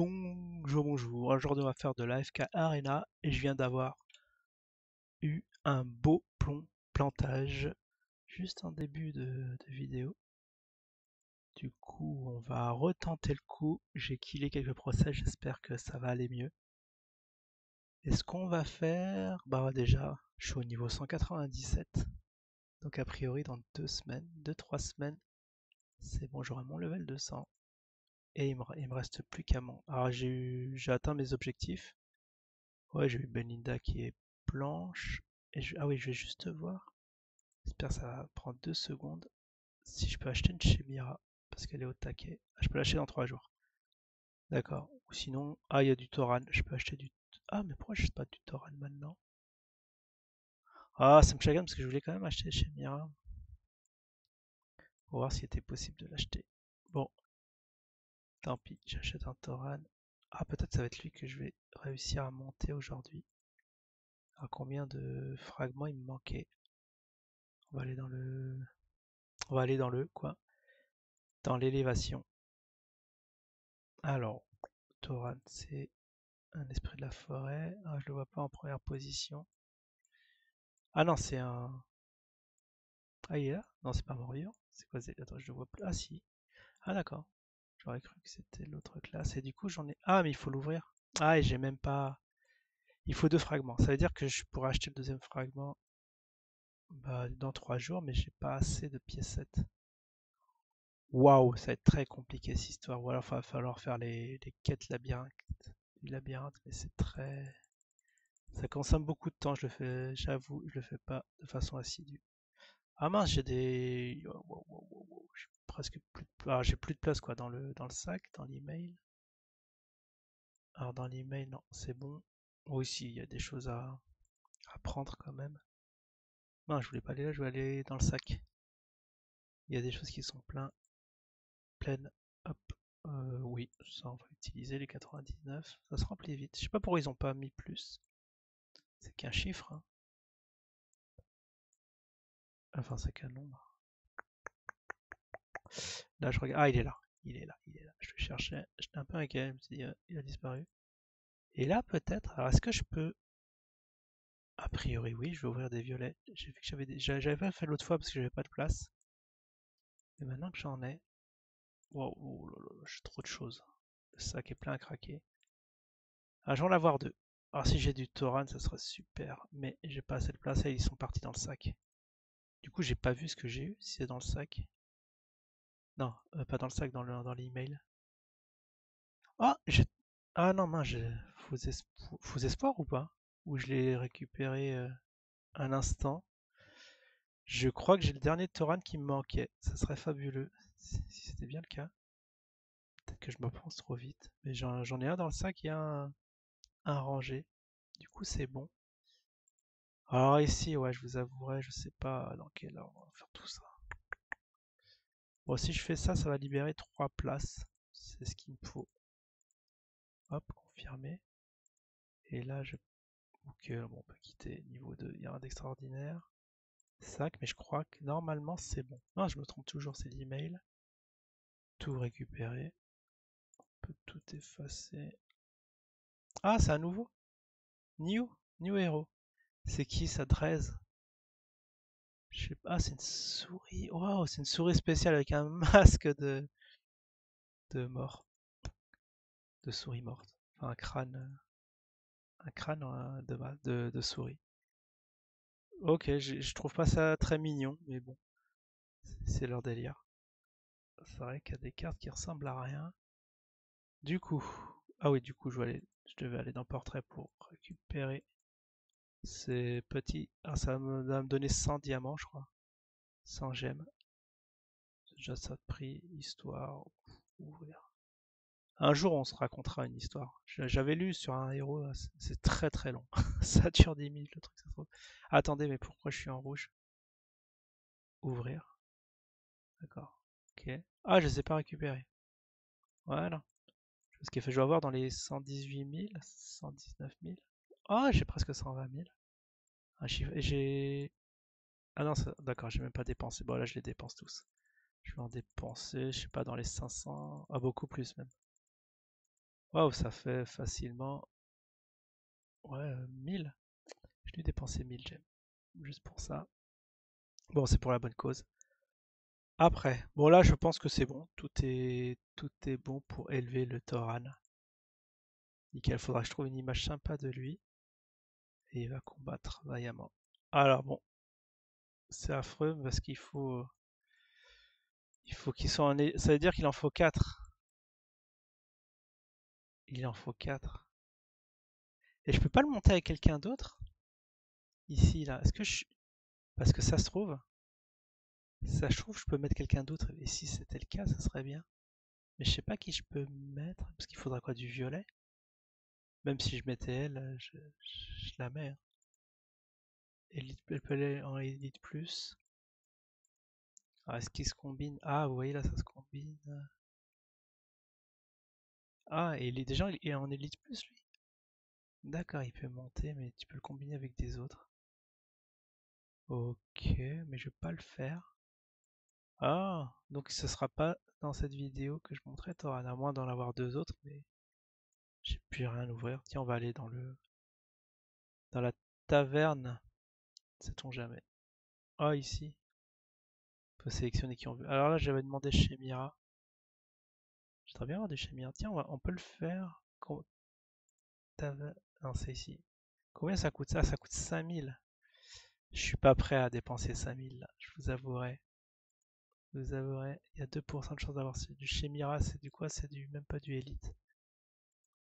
Bonjour, bonjour. Aujourd'hui, on va faire de l'AFK Arena et je viens d'avoir eu un beau plantage juste en début de vidéo. Du coup, on va retenter le coup. J'ai killé quelques procès, j'espère que ça va aller mieux. Et ce qu'on va faire, bah déjà, je suis au niveau 197. Donc a priori, dans 2 semaines, 2-3 semaines, c'est bon, j'aurai mon level 200. Et il me reste plus qu'à mon... Alors j'ai atteint mes objectifs. Ouais, j'ai eu Belinda qui est blanche. Ah oui, je vais juste voir. J'espère que ça va prendre 2 secondes. Si je peux acheter une Chimera, parce qu'elle est au taquet. Ah, je peux l'acheter dans 3 jours. D'accord. Ou sinon, ah, il y a du Toran. Je peux acheter du... Ah, mais pourquoi je sais pas du Toran maintenant? Ah, ça me chagrine parce que je voulais quand même acheter Chimera. Pour voir s'il était possible de l'acheter. Bon, tant pis, j'achète un Toran. Ah, peut-être ça va être lui que je vais réussir à monter aujourd'hui. Alors combien de fragments il me manquait? On va aller dans le... On va aller dans le quoi? Dans l'élévation. Alors, Toran, c'est un esprit de la forêt. Ah, je le vois pas en première position. Ah non, c'est un... Ah, il est là? Non, c'est pas un Morillon. C'est quoi? Attends, je le vois plus. Ah si. Ah d'accord. J'aurais cru que c'était l'autre classe. Et du coup, j'en ai... Ah, mais il faut l'ouvrir. Ah, et j'ai même pas... Il faut 2 fragments. Ça veut dire que je pourrais acheter le deuxième fragment bah, dans 3 jours, mais j'ai pas assez de piécettes. Waouh, ça va être très compliqué cette histoire. Ou alors il va falloir faire les quêtes labyrinthe, mais c'est très... Ça consomme beaucoup de temps, je le fais, j'avoue, je le fais pas de façon assidue. Ah mince, j'ai des... Wow, wow, wow, wow, wow, j'ai presque plus de... Ah, j'ai plus de place quoi dans le sac, dans l'email. Alors dans l'email, non, c'est bon. Oui, si, il y a des choses à prendre quand même. Non, je voulais pas aller là, je voulais aller dans le sac. Il y a des choses qui sont pleines. Hop. Oui, ça on va utiliser les 99. Ça se remplit vite. Je sais pas pourquoi ils ont pas mis plus. C'est qu'un chiffre, hein. Enfin, c'est qu'un nombre. Là, je regarde. Ah, il est là. Il est là. Il est là. Je le cherchais. J'étais un peu inquiet. Je me suis dit, il a disparu. Et là, peut-être. Alors, est-ce que je peux. A priori, oui, je vais ouvrir des violets. J'ai vu que j'avais pas fait l'autre fois parce que j'avais pas de place. Mais maintenant que j'en ai. Wow, oh là là, j'ai trop de choses. Le sac est plein à craquer. Ah, je vais en avoir 2. Alors, si j'ai du Tauran, ça serait super. Mais j'ai pas assez de place et ils sont partis dans le sac. Du coup, j'ai pas vu ce que j'ai eu. Si c'est dans le sac. Non, pas dans le sac, dans l'email. Ah, ah non, mince, j'ai faux espoir ou pas? Ou je l'ai récupéré un instant. Je crois que j'ai le dernier Tauran qui me manquait. Ça serait fabuleux si c'était bien le cas. Peut-être que je me pense trop vite. Mais j'en ai un dans le sac et un rangé. Du coup, c'est bon. Alors ici, ouais, je vous avouerai, je sais pas dans quel ordre on va faire tout ça. Bon, si je fais ça, ça va libérer 3 places. C'est ce qu'il me faut. Hop, confirmer. Et là, ok, bon, on peut quitter niveau 2. Il y a rien d'extraordinaire. Sac, mais je crois que normalement c'est bon. Non, je me trompe toujours, c'est l'email. Tout récupérer. On peut tout effacer. Ah, c'est un nouveau. New Hero. C'est qui ça, Drez? Je sais pas, ah, c'est une souris. Waouh, c'est une souris spéciale avec un masque de mort. De souris morte. Enfin, un crâne de souris. Ok, je trouve pas ça très mignon, mais bon, c'est leur délire. C'est vrai qu'il y a des cartes qui ressemblent à rien. Du coup, ah oui, du coup, je devais aller dans Portrait pour récupérer ces petits. Ah, va me donner 100 diamants, je crois. 100 gemmes. C'est déjà ça de prix. Histoire. Ouvrir. Un jour, on se racontera une histoire. J'avais lu sur un héros, c'est très très long. Ça dure 10 minutes le truc, ça se trouve. Attendez, mais pourquoi je suis en rouge? Ouvrir. D'accord. Ok. Ah, je ne les ai pas récupérés. Voilà. Ce qui fait, je vais avoir dans les 118 000, 119 000. Ah, j'ai presque 120 000. Un chiffre. Et j'ai. Ah non, d'accord, j'ai même pas dépensé. Bon, là, je les dépense tous. Je vais en dépenser, je sais pas, dans les 500. Ah, beaucoup plus même. Waouh, ça fait facilement, ouais, 1000. Je lui ai dépensé 1000 gemmes. Juste pour ça. Bon, c'est pour la bonne cause. Après, bon là, je pense que c'est bon. Tout est bon pour élever le Toran. Nickel, faudra que je trouve une image sympa de lui. Et il va combattre vaillamment. Alors bon, c'est affreux parce qu'il faut qu'il soit ça veut dire qu'il en faut 4. Il en faut 4. Et je peux pas le monter avec quelqu'un d'autre? Ici, là. Est-ce que je... Parce que ça se trouve, je peux mettre quelqu'un d'autre. Et si c'était le cas, ça serait bien. Mais je sais pas qui je peux mettre. Parce qu'il faudra quoi, du violet? Même si je mettais elle, je la mets, hein. Elite, elle peut aller en Elite Plus. Ah, est-ce qu'il se combine? Ah, vous voyez là, ça se combine. Ah, et déjà, il est en Elite Plus, lui. D'accord, il peut monter, mais tu peux le combiner avec des autres. Ok, mais je vais pas le faire. Ah, donc ce sera pas dans cette vidéo que je montrerai Thoran, à moins d'en avoir deux autres, mais j'ai plus rien à ouvrir. Tiens, on va aller dans la taverne, sait-on jamais. Ah, ici, on peut sélectionner qui on veut. Alors là, j'avais demandé chez Mira. J'aimerais bien avoir des chez Mira. Tiens, on peut le faire. Non, c'est ici. Combien ça coûte ça? Ça coûte 5000. Je suis pas prêt à dépenser 5000 là, je vous avouerai. Vous avouerez, il y a 2% de chance d'avoir du Chimira, c'est du quoi? C'est du même pas du Elite.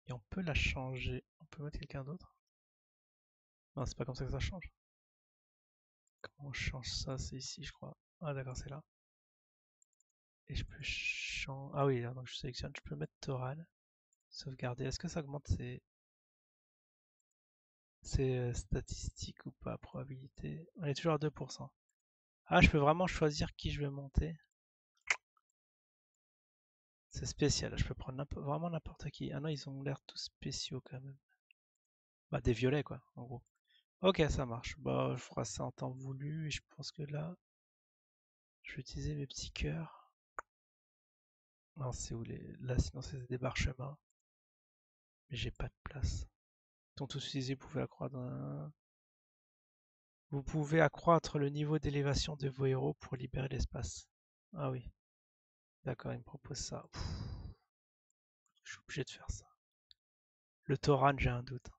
Et on peut la changer. On peut mettre quelqu'un d'autre? Non, c'est pas comme ça que ça change. Comment on change ça? C'est ici, je crois. Ah, d'accord, c'est là. Et je peux changer. Ah oui, là, donc je sélectionne. Je peux mettre Toral. Sauvegarder. Est-ce que ça augmente ses statistiques ou pas? Probabilité. On est toujours à 2%. Ah, je peux vraiment choisir qui je vais monter. C'est spécial. Je peux prendre vraiment n'importe qui. Ah non, ils ont l'air tous spéciaux quand même. Bah, des violets, quoi, en gros. Ok, ça marche. Bah, je ferai ça en temps voulu. Et je pense que là, je vais utiliser mes petits cœurs. Non, c'est où les. Là, sinon, c'est des parchemins. Mais j'ai pas de place. Ils sont tous utilisés, vous pouvez accroître le niveau d'élévation de vos héros pour libérer l'espace. Ah oui, d'accord, il me propose ça. Pff, je suis obligé de faire ça. Le Toran, j'ai un doute.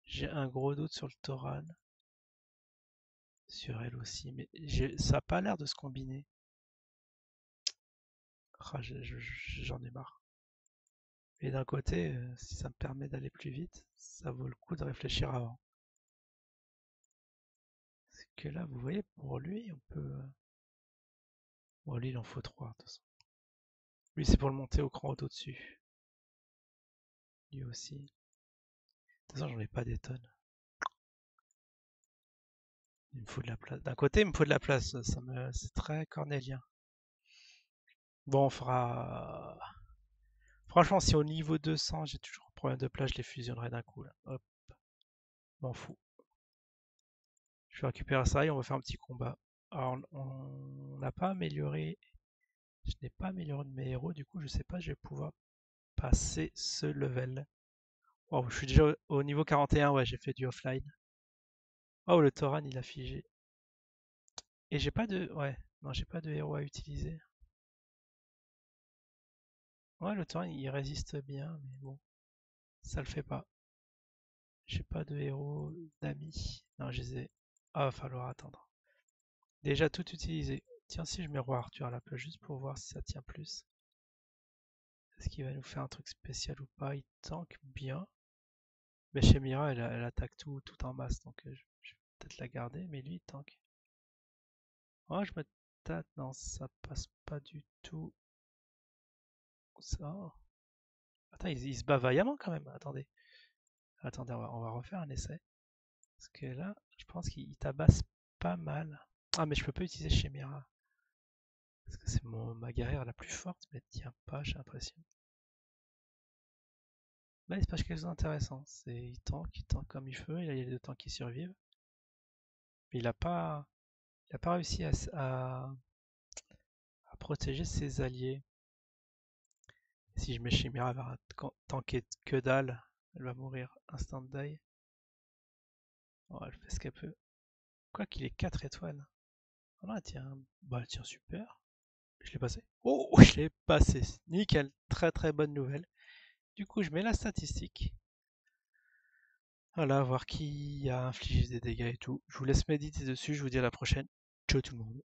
J'ai un gros doute sur le Toran. Sur elle aussi, mais ça a pas l'air de se combiner. Ah, j'en ai marre. Et d'un côté, si ça me permet d'aller plus vite, ça vaut le coup de réfléchir avant. Parce que là, vous voyez, pour lui, on peut. Bon, lui, il en faut 3, de toute façon. Lui, c'est pour le monter au cran au-dessus. Lui aussi. De toute façon, j'en ai pas des tonnes. Il me faut de la place. D'un côté, il me faut de la place. C'est très cornélien. Bon, on fera. Franchement, si au niveau 200, j'ai toujours un problème de place, je les fusionnerai d'un coup. Là. Hop, m'en fous. Je vais récupérer ça et on va faire un petit combat. Alors, on n'a pas amélioré. Je n'ai pas amélioré de mes héros, du coup, je sais pas, je vais pouvoir passer ce level. Wow, je suis déjà au niveau 41, ouais, j'ai fait du offline. Oh, le Toran, il a figé. Et j'ai pas de. Ouais, non, j'ai pas de héros à utiliser. Ouais, le Toran, il résiste bien, mais bon, ça le fait pas. J'ai pas de héros d'amis. Non, je les ai. Ah, va falloir attendre. Déjà tout utilisé. Tiens, si je mets Roi Arthur à la place, juste pour voir si ça tient plus. Est-ce qu'il va nous faire un truc spécial ou pas? Il tank bien. Mais chez Mira, elle attaque tout en masse, donc je vais peut-être la garder, mais lui, il tank. Oh, je me tâte. Non, ça passe pas du tout. Ça. Attends, il se bat vaillamment quand même. Attendez. Attendez, on va refaire un essai. Parce que là, je pense qu'il tabasse pas mal. Ah, mais je peux pas utiliser chez Mira. Parce que c'est ma guerrière la plus forte, mais elle tient pas, j'ai l'impression. Là, il se passe quelque chose d'intéressant. Il tank comme il veut. Il y a les deux tanks qui survivent. Mais il a pas réussi à protéger ses alliés. Si je mets Chimère, elle va tanker que dalle. Elle va mourir instant die. Oh, elle fait ce qu'elle peut. Quoi qu'il ait 4 étoiles. Oh là, elle tient. Bah, elle tient super. Je l'ai passé. Oh, je l'ai passé. Nickel. Très très bonne nouvelle. Du coup, je mets la statistique. Voilà, voir qui a infligé des dégâts et tout. Je vous laisse méditer dessus. Je vous dis à la prochaine. Ciao tout le monde.